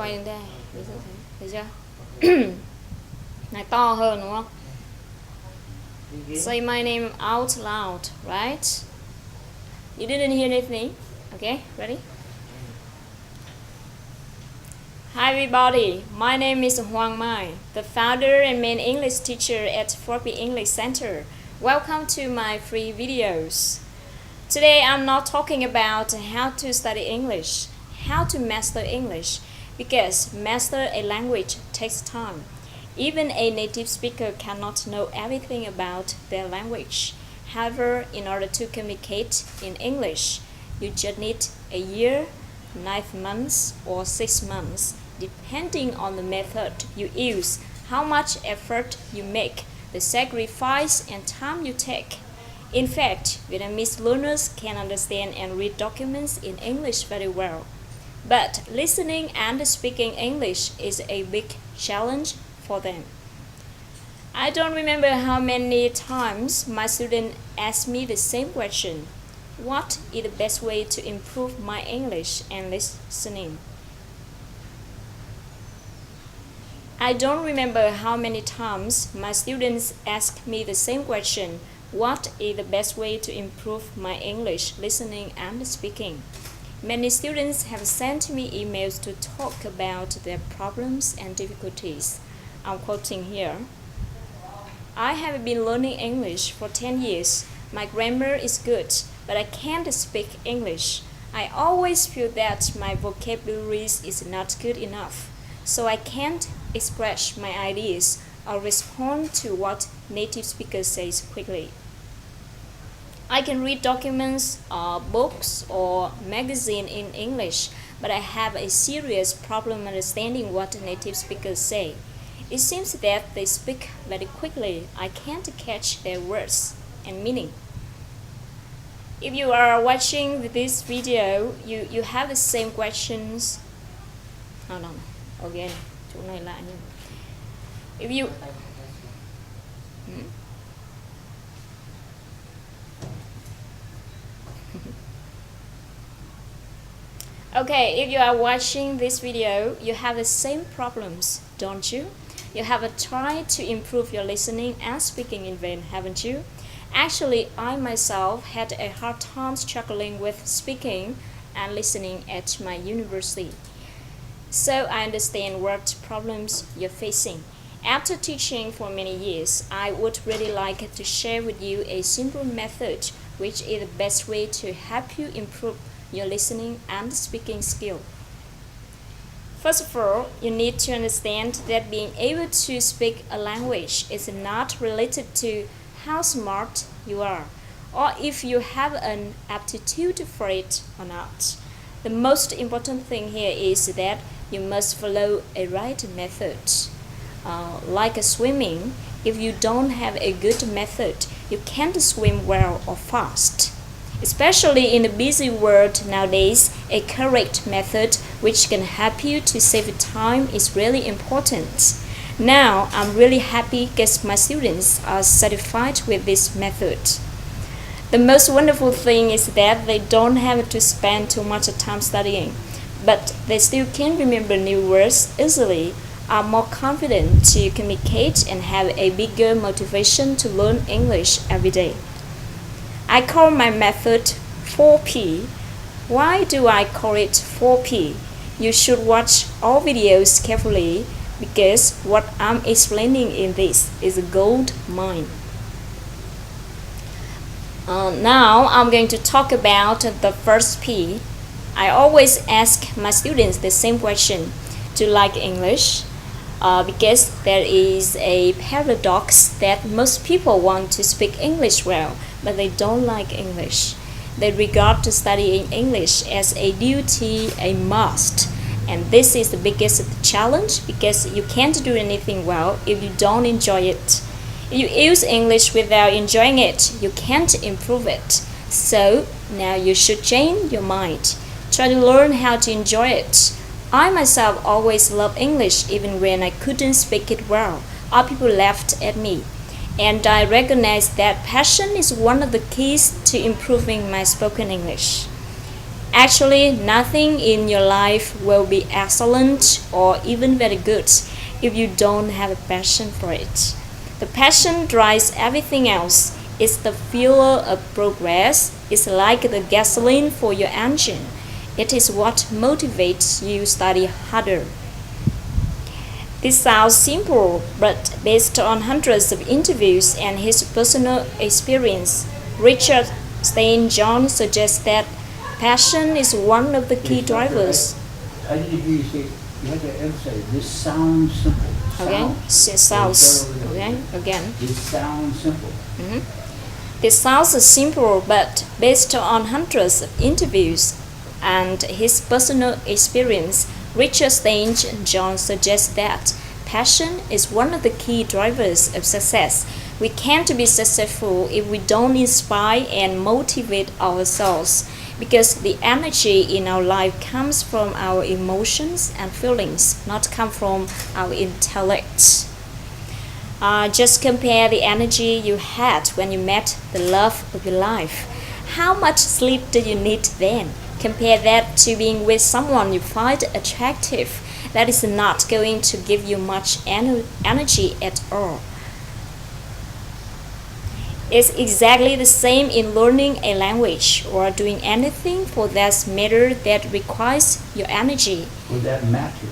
quay lên đây, ví dụ thế, thấy chưa? Này to hơn đúng không? Say my name out loud, right? You didn't hear anything? Okay, ready? Hi everybody, my name is Hoàng Mai, the founder and main English teacher at 4P English Center. Welcome to my free videos. Today I'm not talking about how to study English, how to master English, because master a language takes time. Even a native speaker cannot know everything about their language. However, in order to communicate in English, you just need a year, 9 months, or 6 months, depending on the method you use, how much effort you make, the sacrifice and time you take. In fact, Vietnamese learners can understand and read documents in English very well. But listening and speaking English is a big challenge for them. I don't remember how many times my students asked me the same question. What is the best way to improve my English and listening? I don't remember how many times my students asked me the same question. What is the best way to improve my English, listening and speaking? Many students have sent me emails to talk about their problems and difficulties. I'm quoting here. I have been learning English for 10 years. My grammar is good, but I can't speak English. I always feel that my vocabulary is not good enough, so I can't express my ideas or respond to what native speakers say quickly. I can read documents, books, or magazines in English, but I have a serious problem understanding what native speakers say. It seems that they speak very quickly. I can't catch their words and meaning. If you are watching this video, you have the same questions. Hold on, again, chỗ này lại nha. If you Okay, if you are watching this video, you have the same problems, don't you? You have tried to improve your listening and speaking in vain, haven't you? Actually, I myself had a hard time struggling with speaking and listening at my university. So I understand what problems you're facing. After teaching for many years, I would really like to share with you a simple method which is the best way to help you improve your listening and speaking skill. First of all, you need to understand that being able to speak a language is not related to how smart you are, or if you have an aptitude for it or not. The most important thing here is that you must follow a right method. Like a swimming, if you don't have a good method, you can't swim well or fast. Especially in the busy world nowadays, a correct method which can help you to save time is really important. Now, I'm really happy because my students are satisfied with this method. The most wonderful thing is that they don't have to spend too much time studying, but they still can remember new words easily, are more confident to communicate, and have a bigger motivation to learn English every day. I call my method 4P. Why do I call it 4P? You should watch all videos carefully because what I'm explaining in this is a gold mine. Now I'm going to talk about the first P. I always ask my students the same question. Do you like English? Because there is a paradox that most people want to speak English well, but they don't like English. They regard studying English as a duty, a must. And this is the biggest challenge because you can't do anything well if you don't enjoy it. If you use English without enjoying it, you can't improve it. So now you should change your mind. Try to learn how to enjoy it. I myself always loved English even when I couldn't speak it well. All people laughed at me. And I recognize that passion is one of the keys to improving my spoken English. Actually, nothing in your life will be excellent or even very good if you don't have a passion for it. The passion drives everything else. It's the fuel of progress. It's like the gasoline for your engine. It is what motivates you to study harder. This sounds simple, but based on hundreds of interviews and his personal experience, Richard St. John suggests that passion is one of the key drivers. I didn't hear you say, you had to emphasize, this sounds simple. Okay, sounds. Okay, again. It sounds simple. This sounds simple, but based on hundreds of interviews and his personal experience, Richard St. John suggests that passion is one of the key drivers of success. We can't be successful if we don't inspire and motivate ourselves, because the energy in our life comes from our emotions and feelings, not come from our intellect. Just compare the energy you had when you met the love of your life. How much sleep do you need then? Compare that to being with someone you find attractive. That is not going to give you much energy at all. It's exactly the same in learning a language or doing anything for that matter that requires your energy. For that matter.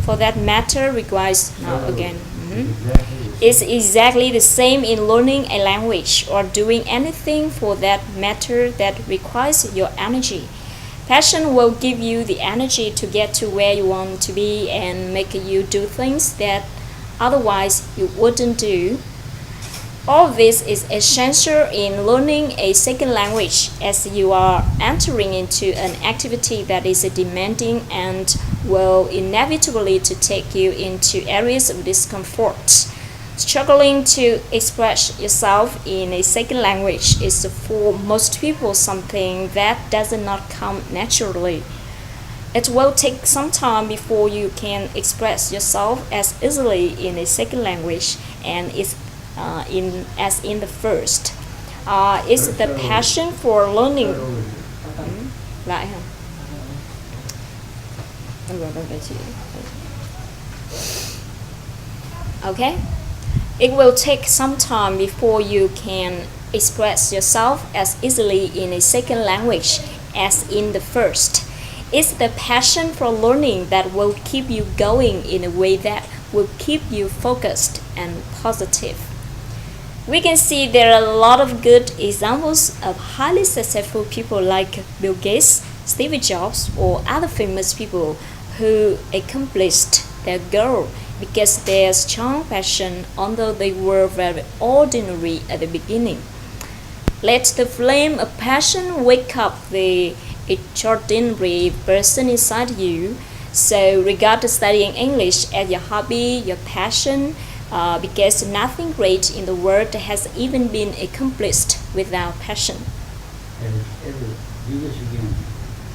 For that matter requires, now again. Exactly. It's exactly the same in learning a language or doing anything for that matter that requires your energy. Passion will give you the energy to get to where you want to be and make you do things that otherwise you wouldn't do. All this is essential in learning a second language, as you are entering into an activity that is demanding and will inevitably to take you into areas of discomfort. Struggling to express yourself in a second language is for most people something that does not come naturally. It will take some time before you can express yourself as easily in a second language and as in the first. It's the passion for learning. Lại hả? Okay. It will take some time before you can express yourself as easily in a second language as in the first. It's the passion for learning that will keep you going in a way that will keep you focused and positive. We can see there are a lot of good examples of highly successful people like Bill Gates, Steve Jobs, or other famous people who accomplished their goal because their strong passion, although they were very ordinary at the beginning. Let the flame of passion wake up the extraordinary person inside you. So regard studying English as your hobby, your passion, because nothing great in the world has even been accomplished without passion.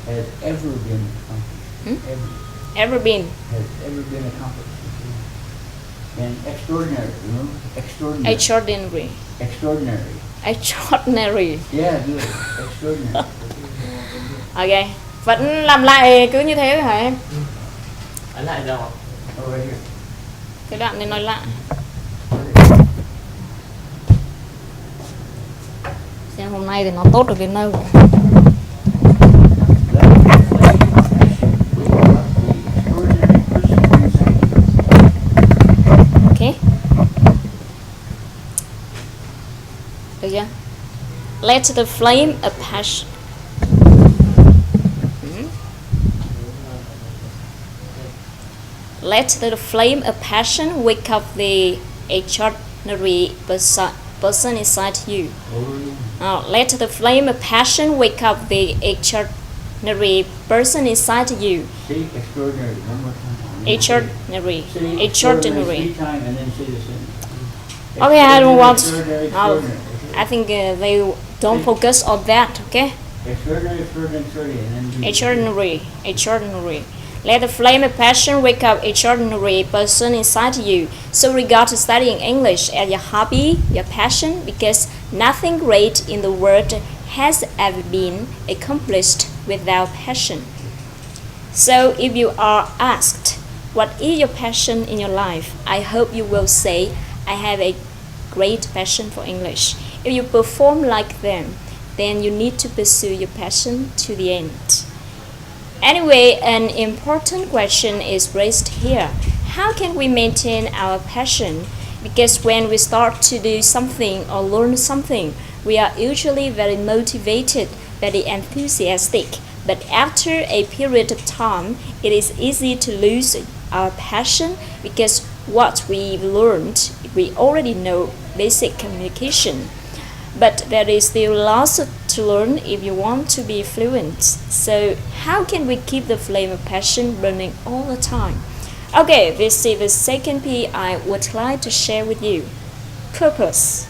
Has ever been accomplished. Ever been? Has ever been accomplished. And extraordinary, remember? Extraordinary. Extraordinary. Extraordinary. Extraordinary. Yeah, good. Extraordinary. Ok, vẫn làm lại cứ như thế hả em? Ấn lại đâu? Over here. Cái đoạn này nói lại. Xem hôm nay thì nó tốt được đến đâu. Ok. Được chưa? Let the flame of passion. Let the flame of passion wake up the extraordinary person inside you. Let the flame of passion wake up the extraordinary person inside you. Say extraordinary one more time. Extraordinary. Say Extraordinary. 3 times and then say the same. Okay, I don't want. Extraordinary, No, extraordinary. I think they don't focus on that. Okay. Extraordinary, extraordinary, extraordinary, and then Extraordinary. Extraordinary. Let the flame of passion wake up extraordinary person inside you. So regard studying English as your hobby, your passion, because nothing great in the world has ever been accomplished without passion. So if you are asked, what is your passion in your life? I hope you will say, I have a great passion for English. If you perform like them, then you need to pursue your passion to the end. Anyway, an important question is raised here. How can we maintain our passion? Because when we start to do something or learn something, we are usually very motivated, very enthusiastic. But after a period of time, it is easy to lose our passion because what we've learned, we already know basic communication. But there is still lots to learn if you want to be fluent. So how can we keep the flame of passion burning all the time? Okay, this is the second P I would like to share with you. Purpose.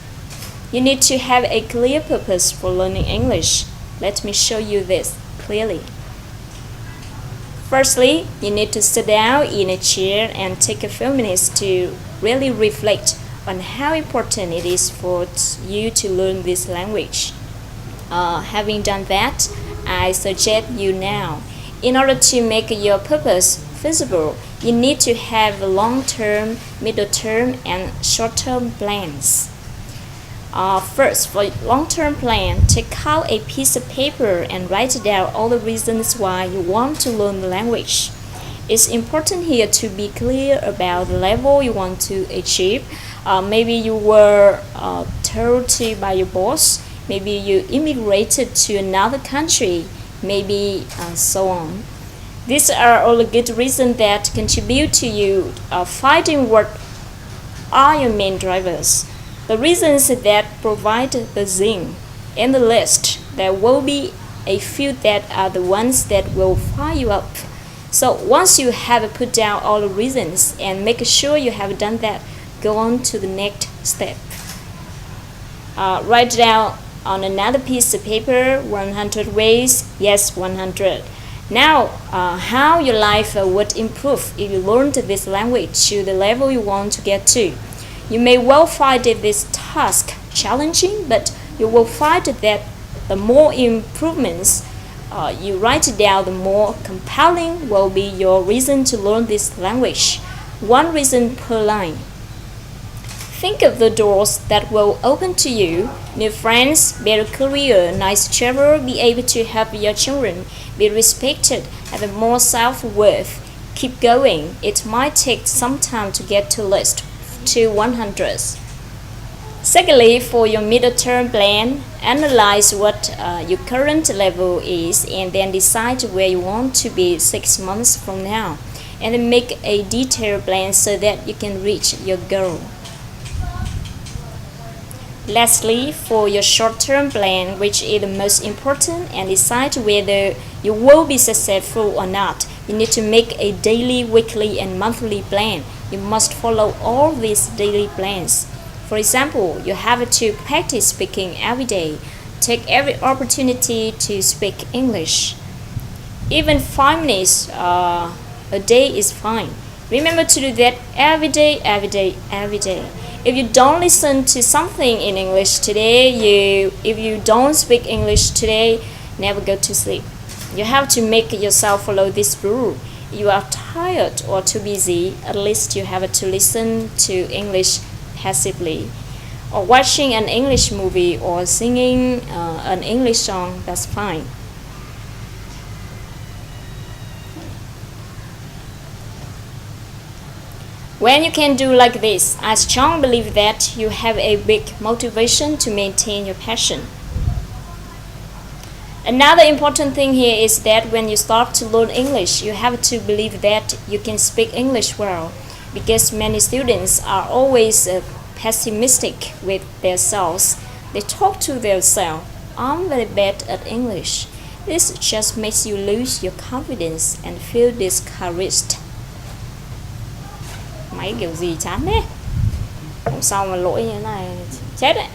You need to have a clear purpose for learning English. Let me show you this clearly. Firstly, you need to sit down in a chair and take a few minutes to really reflect on how important it is for you to learn this language. Having done that, I suggest you now, in order to make your purpose visible, you need to have long-term, middle-term, and short-term plans. First, for long-term plan, take out a piece of paper and write down all the reasons why you want to learn the language. It's important here to be clear about the level you want to achieve. Maybe you were told to by your boss, maybe you immigrated to another country, maybe so on. These are all the good reasons that contribute to you finding what are your main drivers. The reasons that provide the zing. In the list, there will be a few that are the ones that will fire you up. So once you have put down all the reasons and make sure you have done that, go on to the next step. Write down on another piece of paper 100 ways, yes 100. Now, how your life would improve if you learned this language to the level you want to get to. You may well find this task challenging, but you will find that the more improvements you write down, the more compelling will be your reason to learn this language. One reason per line. Think of the doors that will open to you: new friends, better career, nice travel, be able to help your children, be respected, have more self-worth. Keep going. It might take some time to get to list to 100. Secondly, for your middle-term plan, analyze what your current level is and then decide where you want to be 6 months from now, and then make a detailed plan so that you can reach your goal. Lastly, for your short-term plan, which is the most important, and decide whether you will be successful or not, you need to make a daily, weekly, and monthly plan. You must follow all these daily plans. For example, you have to practice speaking every day. Take every opportunity to speak English. Even 5 minutes a day is fine. Remember to do that every day, every day, every day. If you don't listen to something in English today, if you don't speak English today, never go to sleep. You have to make yourself follow this rule. If you are tired or too busy, at least you have to listen to English passively. Or watching an English movie or singing an English song, that's fine. When you can do like this, I strongly believe that you have a big motivation to maintain your passion. Another important thing here is that when you start to learn English, you have to believe that you can speak English well, because many students are always pessimistic with themselves. They talk to themselves, I'm very bad at English. This just makes you lose your confidence and feel discouraged. Máy kiểu gì chán thế. Hôm sau mà lỗi như thế này chết đấy.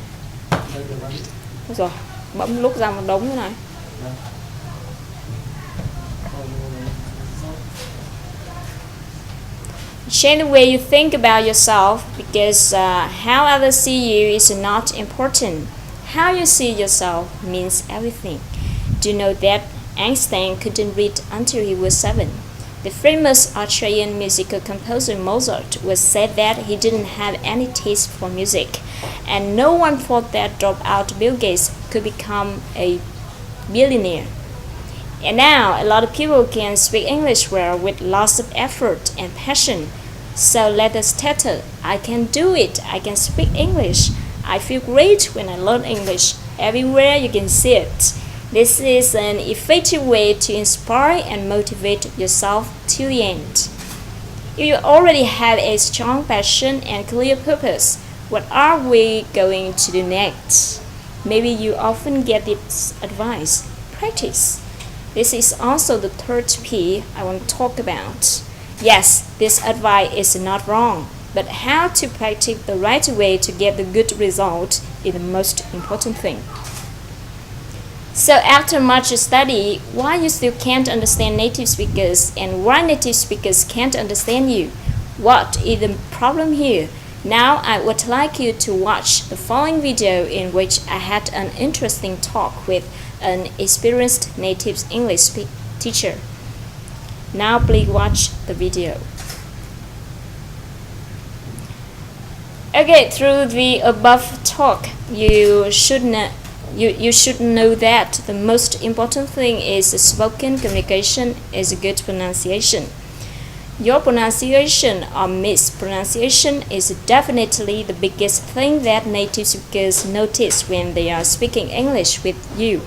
Rồi, bấm lúc ra một đống như này. Change the way you think about yourself, because how others see you is not important. How you see yourself means everything. Do you know that Einstein couldn't read until he was 7? The famous Austrian musical composer Mozart was said that he didn't have any taste for music, and no one thought that dropout Bill Gates could become a billionaire. And now a lot of people can speak English well with lots of effort and passion. So let us tatter, I can do it, I can speak English. I feel great when I learn English. Everywhere you can see it. This is an effective way to inspire and motivate yourself to the end. If you already have a strong passion and clear purpose, what are we going to do next? Maybe you often get this advice: practice. This is also the third P I want to talk about. Yes, this advice is not wrong, but how to practice the right way to get the good result is the most important thing. So after much study, why you still can't understand native speakers and why native speakers can't understand you? What is the problem here? Now I would like you to watch the following video in which I had an interesting talk with an experienced native English teacher. Now please watch the video. Okay, through the above talk, you should know that the most important thing is spoken communication is good pronunciation. Your pronunciation or mispronunciation is definitely the biggest thing that native speakers notice when they are speaking English with you.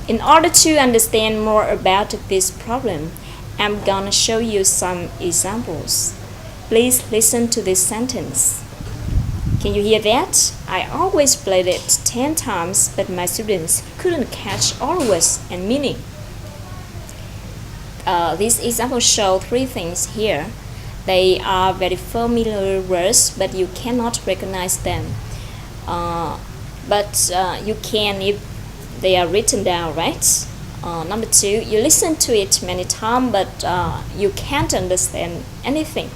In order to understand more about this problem, I'm gonna show you some examples. Please listen to this sentence. Can you hear that? I always played it 10 times, but my students couldn't catch all words and meaning. These examples show three things here. They are very familiar words, but you cannot recognize them. But you can if they are written down, right? Number two, you listen to it many times, but you can't understand anything.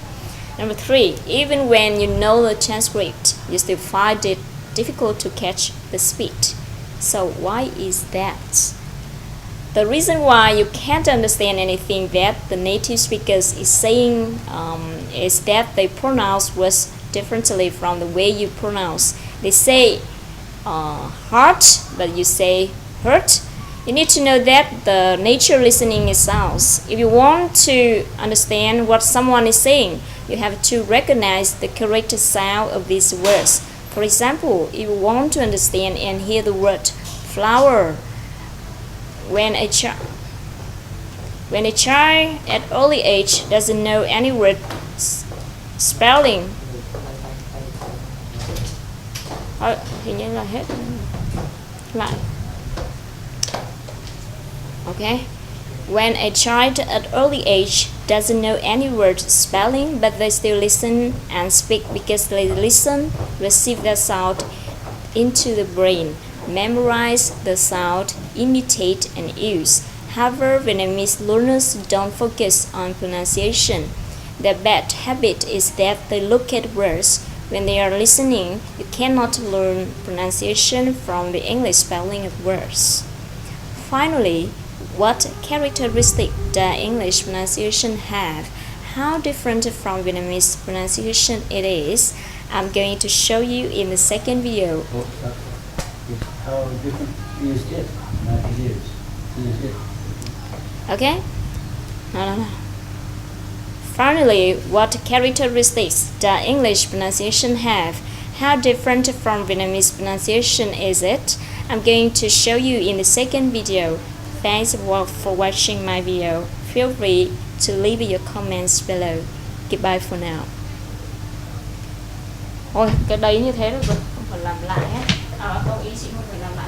Number three, even when you know the transcript, you still find it difficult to catch the speed. So why is that? The reason why you can't understand anything that the native speakers is saying is that they pronounce words differently from the way you pronounce. They say heart, but you say hurt. You need to know that the nature listening is sounds. If you want to understand what someone is saying, you have to recognize the correct sound of these words. For example, if you want to understand and hear the word flower, when a child at early age doesn't know any word spelling, hình như là hết lại. Okay, when a child at early age doesn't know any word spelling, but they still listen and speak because they listen, receive the sound into the brain, memorize the sound, imitate and use. However, Vietnamese learners don't focus on pronunciation. Their bad habit is that they look at words. When they are listening, you cannot learn pronunciation from the English spelling of words. Finally, what characteristic does English pronunciation have? How different from Vietnamese pronunciation it is? I'm going to show you in the second video. How different is it? Not it is. Is it? Okay? No. Finally, what characteristics does English pronunciation have? How different from Vietnamese pronunciation is it? I'm going to show you in the second video. Thanks for watching my video. Feel free to leave your comments below. Goodbye for now. Thôi, cái đấy như thế rồi, không phải làm lại hết. Câu ý chị không phải làm lại.